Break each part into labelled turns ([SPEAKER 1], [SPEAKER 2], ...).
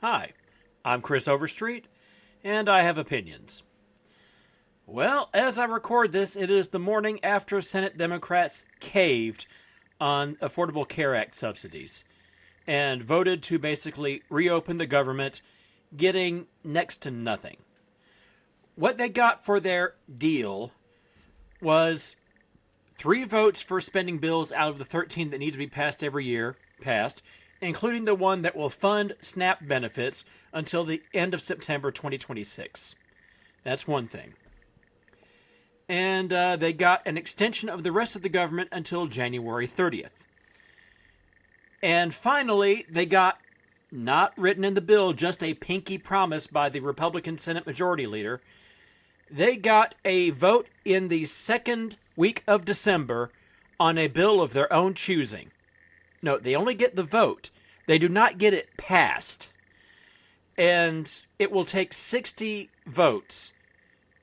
[SPEAKER 1] Hi, I'm Chris Overstreet, and I have opinions. Well, as I record this, it is the morning after Senate Democrats caved on Affordable Care Act subsidies and voted to basically reopen the government, getting next to nothing. What they got for their deal was 3 votes for spending bills out of the 13 that need to be passed every year, including the one that will fund SNAP benefits until the end of September 2026. That's one thing. And they got an extension of the rest of the government until January 30th. And finally, they got, not written in the bill, just a pinky promise by the Republican Senate Majority Leader, they got a vote in the second week of December on a bill of their own choosing. No, they only get the vote. They do not get it passed. And it will take 60 votes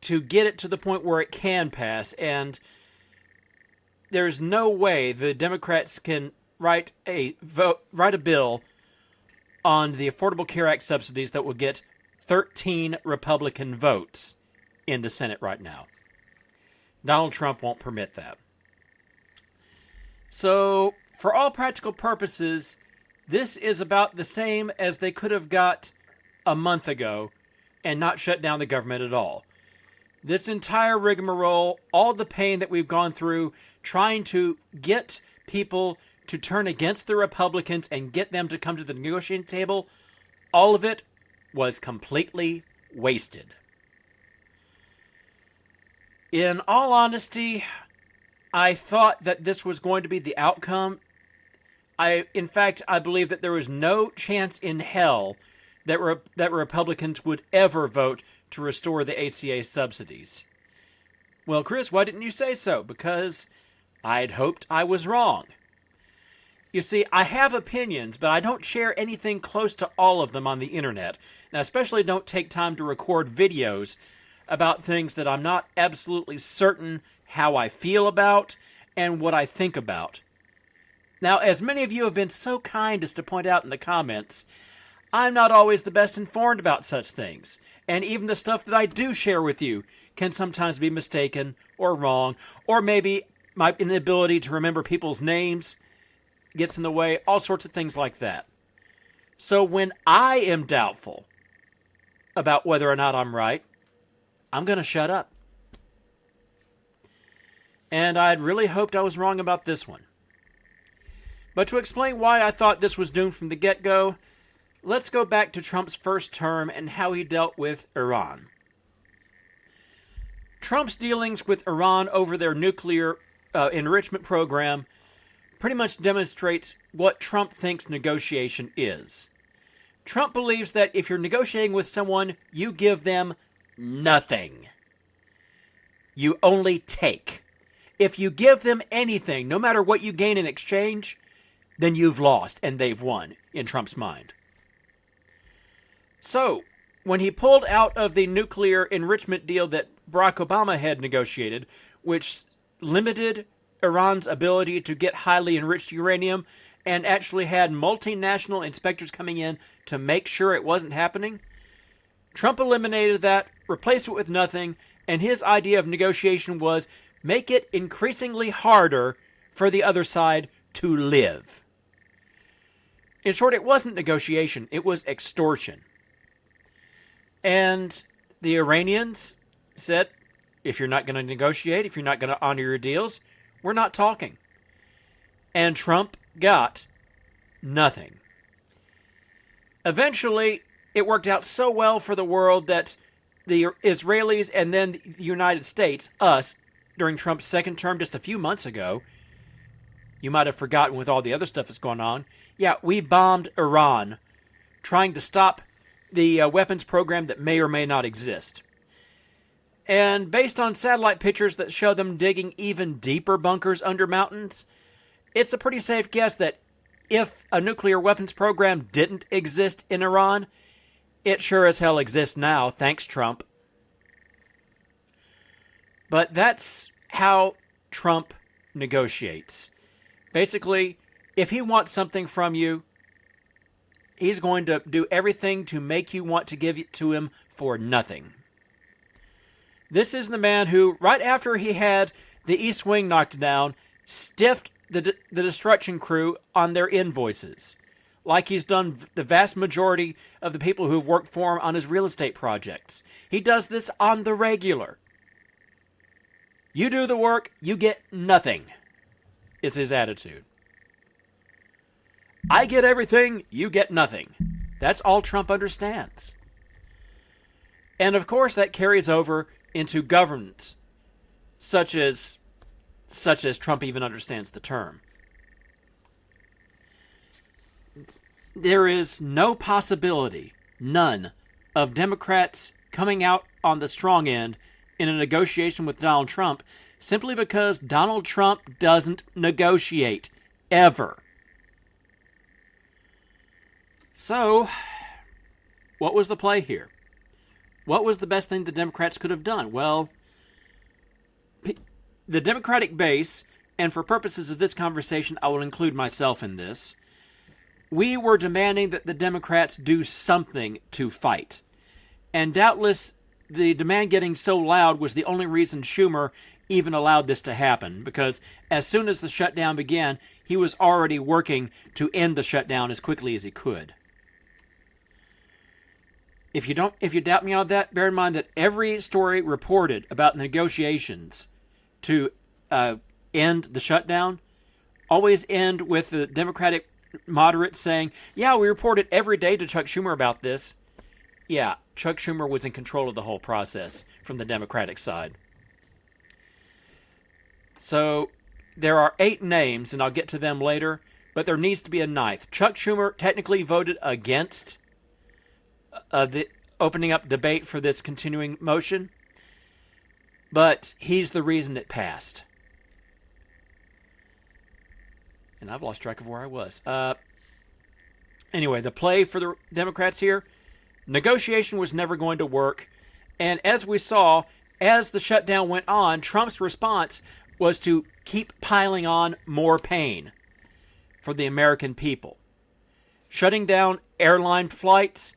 [SPEAKER 1] to get it to the point where it can pass. And there's no way the Democrats can write a bill on the Affordable Care Act subsidies that will get 13 Republican votes in the Senate right now. Donald Trump won't permit that. So, for all practical purposes, this is about the same as they could have got a month ago and not shut down the government at all. This entire rigmarole, all the pain that we've gone through trying to get people to turn against the Republicans and get them to come to the negotiating table, all of it was completely wasted. In all honesty, I thought that this was going to be the outcome. In fact, I believe that there was no chance in hell that Republicans would ever vote to restore the ACA subsidies. Well, Chris, why didn't you say so? Because I'd hoped I was wrong. You see, I have opinions, but I don't share anything close to all of them on the internet. And I especially don't take time to record videos about things that I'm not absolutely certain how I feel about and what I think about. Now, as many of you have been so kind as to point out in the comments, I'm not always the best informed about such things. And even the stuff that I do share with you can sometimes be mistaken or wrong, or maybe my inability to remember people's names gets in the way, all sorts of things like that. So when I am doubtful about whether or not I'm right, I'm going to shut up. And I'd really hoped I was wrong about this one. But to explain why I thought this was doomed from the get-go, let's go back to Trump's first term and how he dealt with Iran. Trump's dealings with Iran over their nuclear enrichment program pretty much demonstrates what Trump thinks negotiation is. Trump believes that if you're negotiating with someone, you give them nothing. You only take. If you give them anything, no matter what you gain in exchange, then you've lost and they've won, in Trump's mind. So, when he pulled out of the nuclear enrichment deal that Barack Obama had negotiated, which limited Iran's ability to get highly enriched uranium and actually had multinational inspectors coming in to make sure it wasn't happening, Trump eliminated that, replaced it with nothing, and his idea of negotiation was make it increasingly harder for the other side to live. In short, it wasn't negotiation, it was extortion. And the Iranians said, if you're not going to negotiate, if you're not going to honor your deals, we're not talking. And Trump got nothing. Eventually, it worked out so well for the world that the Israelis and then the United States, us, during Trump's second term just a few months ago, you might have forgotten with all the other stuff that's going on, yeah, we bombed Iran, trying to stop the weapons program that may or may not exist. And based on satellite pictures that show them digging even deeper bunkers under mountains, it's a pretty safe guess that if a nuclear weapons program didn't exist in Iran, it sure as hell exists now, thanks Trump. But that's how Trump negotiates. Basically, if he wants something from you, he's going to do everything to make you want to give it to him for nothing. This is the man who, right after he had the East Wing knocked down, stiffed the destruction crew on their invoices, like he's done the vast majority of the people who've worked for him on his real estate projects. He does this on the regular. You do the work, you get nothing, is his attitude. I get everything, you get nothing. That's all Trump understands. And of course that carries over into governance, such as Trump even understands the term. There is no possibility, none, of Democrats coming out on the strong end in a negotiation with Donald Trump simply because Donald Trump doesn't negotiate, ever. So, what was the play here? What was the best thing the Democrats could have done? Well, the Democratic base, and for purposes of this conversation, I will include myself in this, we were demanding that the Democrats do something to fight. And doubtless, the demand getting so loud was the only reason Schumer even allowed this to happen, because as soon as the shutdown began, he was already working to end the shutdown as quickly as he could. If you doubt me on that, bear in mind that every story reported about negotiations to end the shutdown always end with the Democratic moderates saying, yeah, we reported every day to Chuck Schumer about this. Yeah, Chuck Schumer was in control of the whole process from the Democratic side. So there are 8 names, and I'll get to them later, but there needs to be a 9th. Chuck Schumer technically voted against the opening up debate for this continuing motion, but he's the reason it passed. And I've lost track of where I was. Anyway, the play for the Democrats here, negotiation was never going to work. And as we saw, as the shutdown went on, Trump's response was to keep piling on more pain for the American people. Shutting down airline flights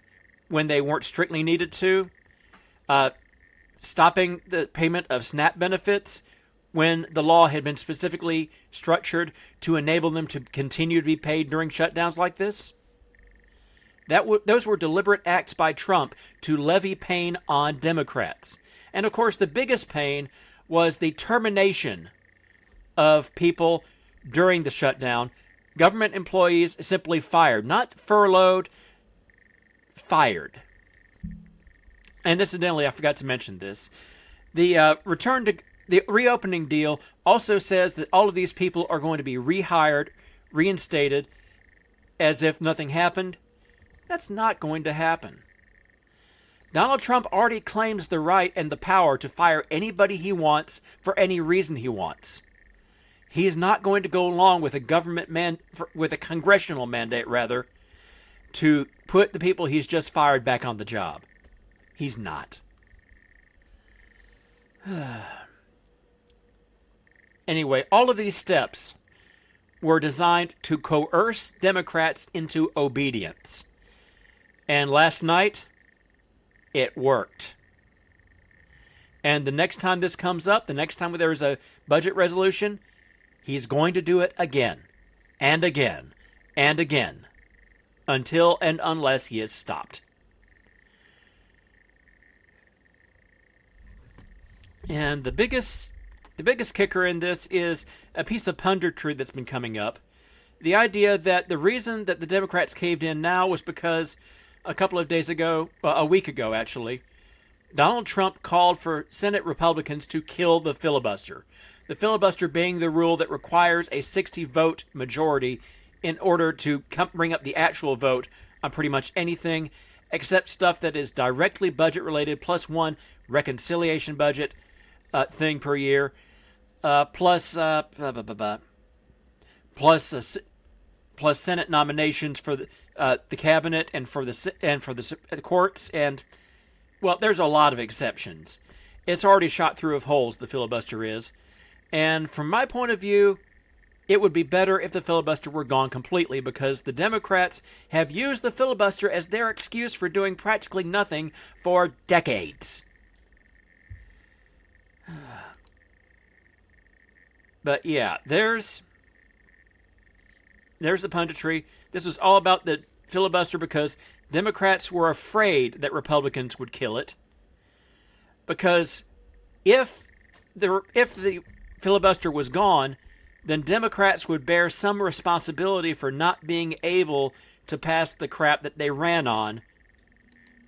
[SPEAKER 1] when they weren't strictly needed to. Stopping the payment of SNAP benefits when the law had been specifically structured to enable them to continue to be paid during shutdowns like this. Those were deliberate acts by Trump to levy pain on Democrats. And of course, the biggest pain was the termination of people during the shutdown. Government employees simply fired, not furloughed, fired. And incidentally, I forgot to mention this. The reopening deal also says that all of these people are going to be rehired, reinstated, as if nothing happened. That's not going to happen. Donald Trump already claims the right and the power to fire anybody he wants for any reason he wants. He is not going to go along with a congressional mandate, to put the people he's just fired back on the job. He's not. Anyway, all of these steps were designed to coerce Democrats into obedience. And last night, it worked. And the next time this comes up, the next time there's a budget resolution, he's going to do it again, and again, and again, until and unless he is stopped. And the biggest kicker in this is a piece of punditry that's been coming up. The idea that the reason that the Democrats caved in now was because a week ago actually, Donald Trump called for Senate Republicans to kill the filibuster. The filibuster being the rule that requires a 60-vote majority in order to bring up the actual vote on pretty much anything except stuff that is directly budget-related, plus one reconciliation budget thing per year, plus Senate nominations for the cabinet and for the courts, and well, there's a lot of exceptions. It's already shot through of holes, the filibuster is, and from my point of view, it would be better if the filibuster were gone completely, because the Democrats have used the filibuster as their excuse for doing practically nothing for decades. But yeah, there's the punditry. This was all about the filibuster because Democrats were afraid that Republicans would kill it. Because if the filibuster was gone, then Democrats would bear some responsibility for not being able to pass the crap that they ran on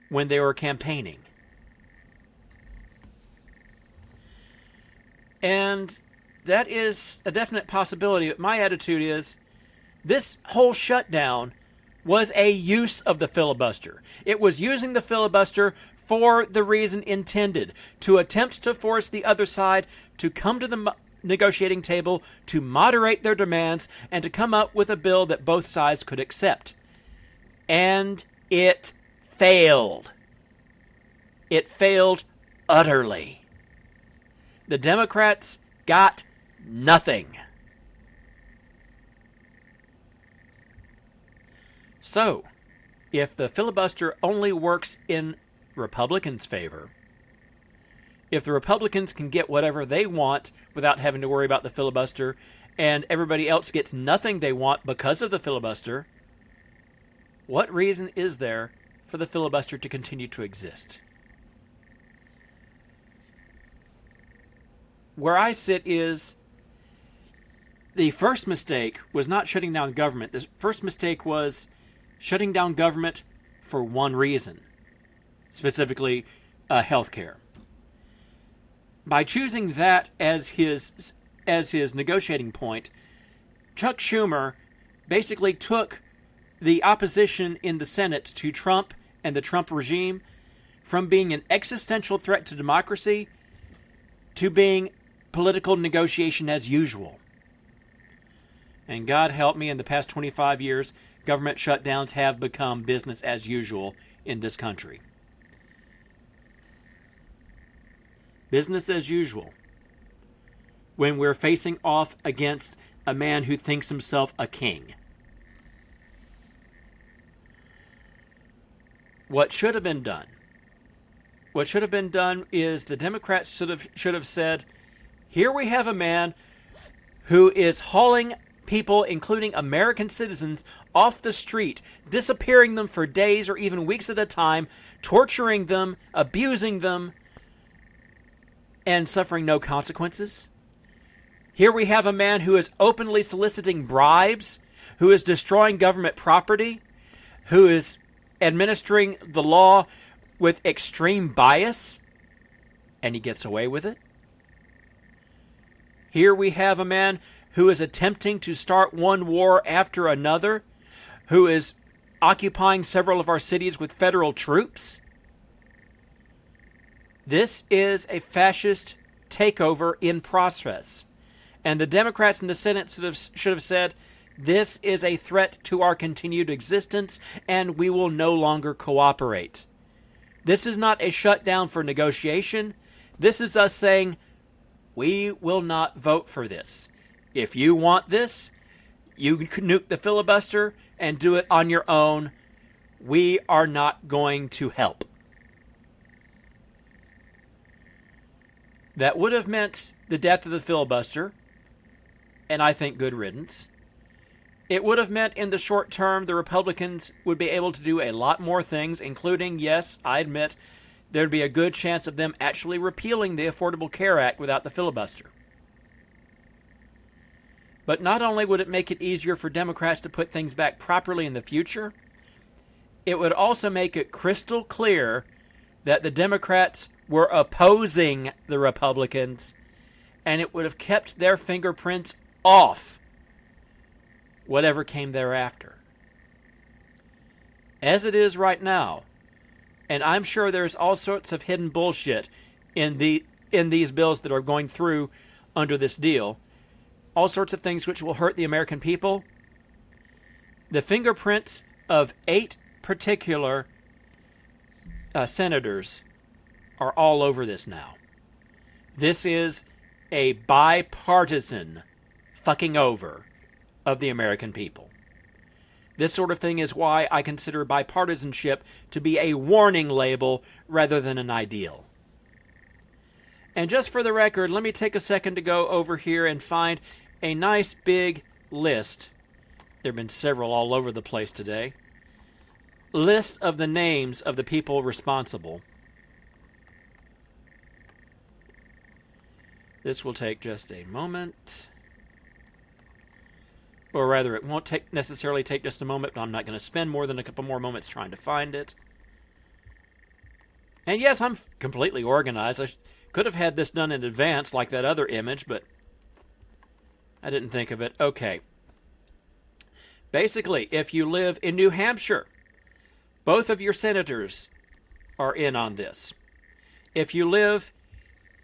[SPEAKER 1] when they were campaigning. And that is a definite possibility. But my attitude is, this whole shutdown was a use of the filibuster. It was using the filibuster for the reason intended, to attempt to force the other side to come to the negotiating table, to moderate their demands, and to come up with a bill that both sides could accept. And it failed. It failed utterly. The Democrats got nothing. So, if the filibuster only works in Republicans' favor, if the Republicans can get whatever they want without having to worry about the filibuster, and everybody else gets nothing they want because of the filibuster, what reason is there for the filibuster to continue to exist? Where I sit is, the first mistake was not shutting down government. The first mistake was shutting down government for one reason, specifically healthcare. By choosing that as his negotiating point, Chuck Schumer basically took the opposition in the Senate to Trump and the Trump regime from being an existential threat to democracy to being political negotiation as usual. And God help me, in the past 25 years, government shutdowns have become business as usual in this country. Business as usual. When we're facing off against a man who thinks himself a king. What should have been done? What should have been done is the Democrats should have said, here we have a man who is hauling people, including American citizens, off the street, disappearing them for days or even weeks at a time, torturing them, abusing them, and suffering no consequences. Here we have a man who is openly soliciting bribes, who is destroying government property, who is administering the law with extreme bias, and he gets away with it. Here we have a man who is attempting to start one war after another, who is occupying several of our cities with federal troops. This is a fascist takeover in process. And the Democrats in the Senate should have said, this is a threat to our continued existence, and we will no longer cooperate. This is not a shutdown for negotiation. This is us saying, we will not vote for this. If you want this, you can nuke the filibuster and do it on your own. We are not going to help. That would have meant the death of the filibuster, and I think good riddance. It would have meant in the short term the Republicans would be able to do a lot more things, including, yes, I admit, there'd be a good chance of them actually repealing the Affordable Care Act without the filibuster. But not only would it make it easier for Democrats to put things back properly in the future, it would also make it crystal clear that the Democrats were opposing the Republicans, and it would have kept their fingerprints off whatever came thereafter. As it is right now, and I'm sure there's all sorts of hidden bullshit in these bills that are going through under this deal, all sorts of things which will hurt the American people. The fingerprints of 8 particular senators are all over this now. This is a bipartisan fucking over of the American people. This sort of thing is why I consider bipartisanship to be a warning label rather than an ideal. And just for the record, let me take a second to go over here and find a nice big list. There have been several all over the place today. List of the names of the people responsible. This will take just a moment. Or rather, it won't necessarily take just a moment, but I'm not going to spend more than a couple more moments trying to find it. And yes, I'm completely organized. I could have had this done in advance like that other image, but I didn't think of it. Okay. Basically, if you live in New Hampshire, both of your senators are in on this. If you live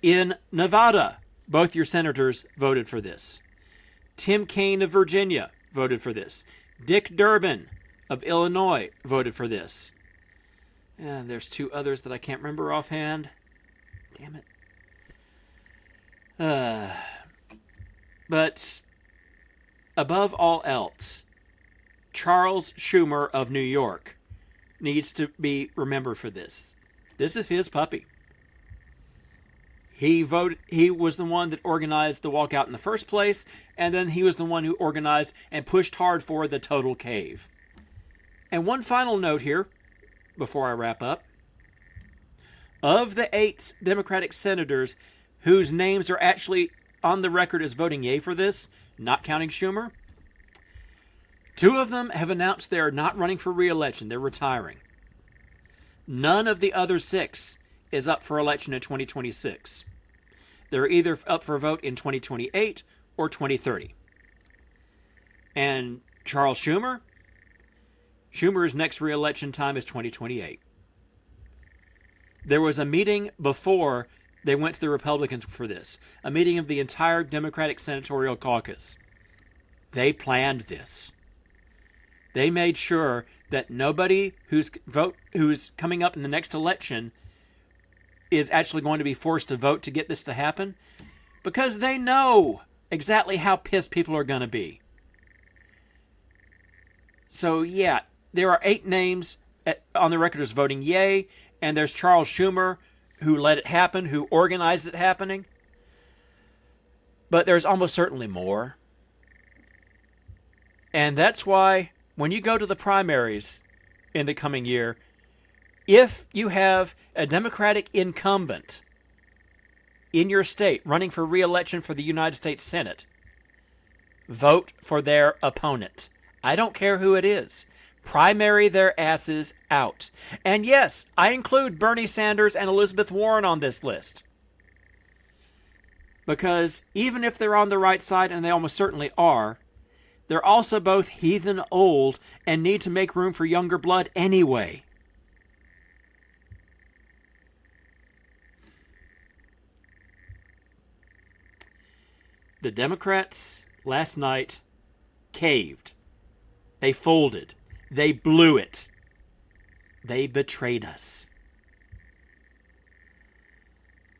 [SPEAKER 1] in Nevada, both your senators voted for this. Tim Kaine of Virginia voted for this. Dick Durbin of Illinois voted for this. And there's two others that I can't remember offhand. Damn it. But above all else, Charles Schumer of New York needs to be remembered for this. This is his puppy. He was the one that organized the walkout in the first place, and then he was the one who organized and pushed hard for the total cave. And one final note here, before I wrap up. Of the 8 Democratic senators whose names are actually on the record as voting yay for this, not counting Schumer, 2 of them have announced they are not running for re-election. They're retiring. None of the other 6 is up for election in 2026. They're either up for a vote in 2028 or 2030. And Charles Schumer's next re-election time is 2028. There was a meeting before they went to the Republicans for this, a meeting of the entire Democratic Senatorial Caucus. They planned this. They made sure that nobody who's coming up in the next election is actually going to be forced to vote to get this to happen, because they know exactly how pissed people are going to be. So yeah, there are 8 names on the record as voting yay, and there's Charles Schumer, who let it happen, who organized it happening. But there's almost certainly more. And that's why when you go to the primaries in the coming year, if you have a Democratic incumbent in your state running for re-election for the United States Senate, vote for their opponent. I don't care who it is. Primary their asses out. And yes, I include Bernie Sanders and Elizabeth Warren on this list. Because even if they're on the right side, and they almost certainly are, they're also both heathen old and need to make room for younger blood anyway. The Democrats last night caved. They folded. They blew it. They betrayed us.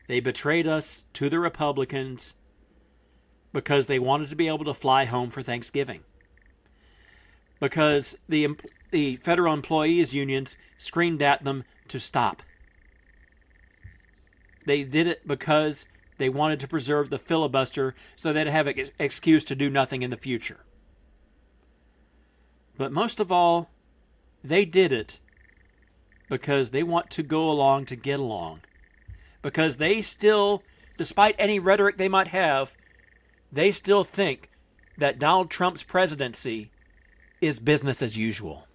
[SPEAKER 1] They betrayed us to the Republicans because they wanted to be able to fly home for Thanksgiving. Because the federal employees unions screamed at them to stop. They did it because they wanted to preserve the filibuster so they'd have an excuse to do nothing in the future. But most of all, they did it because they want to go along to get along. Because they still, despite any rhetoric they might have, they still think that Donald Trump's presidency is business as usual.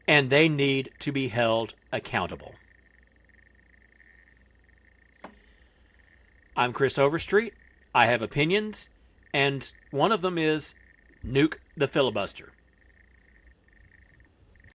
[SPEAKER 1] And they need to be held accountable. I'm Chris Overstreet. I have opinions, and one of them is nuke the filibuster.